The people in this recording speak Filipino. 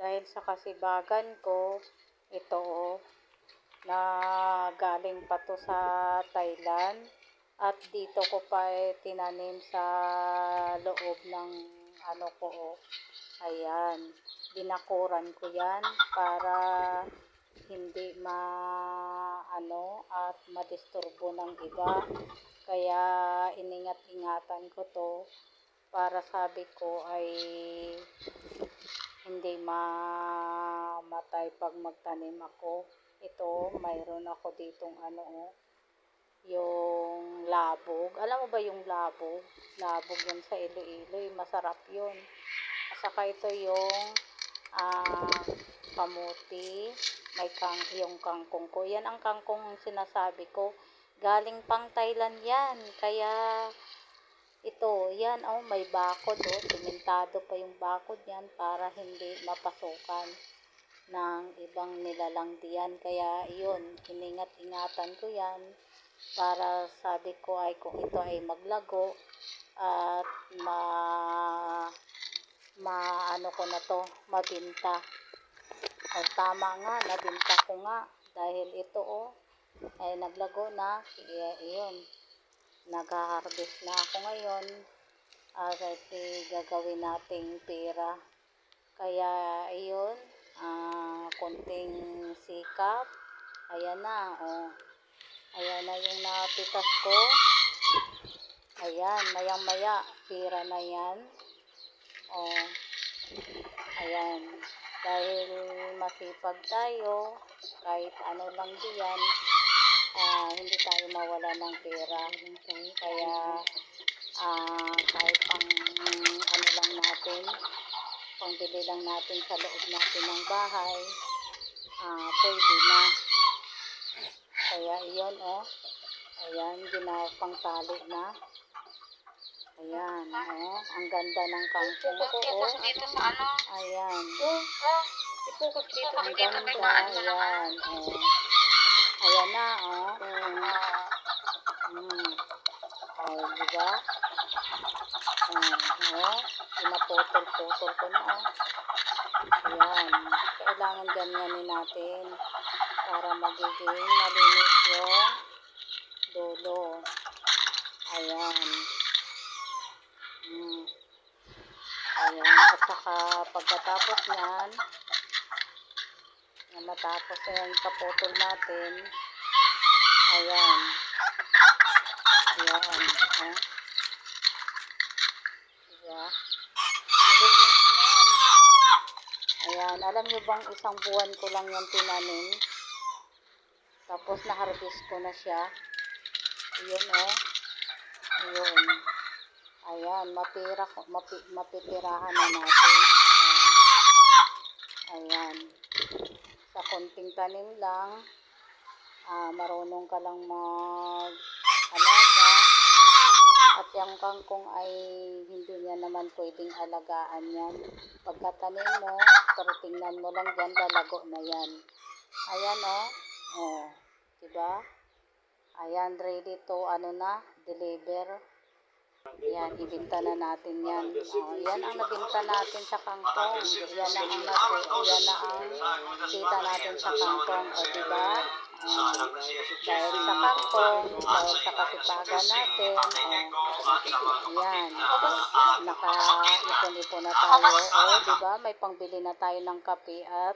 Dahil sa kasibagan ko, ito na galing pa to sa Thailand at dito ko pa tinanim sa loob ng ano ko ayan, binakuran ko yan para hindi at madisturbo ng iba, kaya iningat-ingatan ko to para sabi ko ay hindi mamatay pag magtanim ako. Ito, mayroon ako ditong yung labog. Alam mo ba yung labog? Labog yun sa Iloilo, masarap yun. At saka ito yung kamuti, yung kangkong ko. Yan ang kangkong sinasabi ko. Galing pang Thailand yan. Kaya ito, yan may bakod simentado pa yung bakod yan para hindi mapasukan ng ibang nilalang diyan. Kaya yun, iningat-ingatan ko yan para sabi ko ay kung ito ay maglago at ko na to, mabinta. Ay tama nga, nabinta ko nga dahil ito ay naglago na. Iyon, nag-harvest na ako ngayon at gagawin nating pera. Kaya iyon, konting sikap, ayan na ayan na yung napitas ko. Ayan, mayang maya pera na yan. Ayan, dahil masipag tayo, kahit ano lang diyan, hindi tayo mawala ng pera. Kaya kahit lang natin, pangbili lang natin sa loob natin ng bahay, pwede na. Kaya iyon ayan, ginapang tali na. Ayan, ang ganda ng kangkong ko dito sa ayan, ipokus dito ang ganda, ayan, ayan na, diba? Pinaputol-putol ko na, ayan, kailangan ganyanin natin para magiging malinis yung dulo. Ayan. Ayan, at saka pagkatapos yan, matapos na yung kaputol natin, ayan, diba? Malinis yan. Ayan, alam nyo bang isang buwan ko lang yan tinanim, tapos na-harvest ko na siya. Yun ayun. Ayan, mapipirahan na natin. Ayan. Sa konting tanim lang, marunong ka lang mag-alaga. At yung kangkong ay hindi niya naman pwedeng alagaan yan. Pagkatanim mo, pero tingnan mo lang dyan, lalago na yan. Ayan diba? Ayan, ready to deliver. Yan, ibinta na natin yan. Yan ang nabinta natin sa kangkong. Yan na ang kita natin sa kangkong. Diba? Dahil sa kangkong, dahil sa kasipagan natin, yan, nakaipon-ipon na tayo. Diba? May pangbili na tayo ng kape at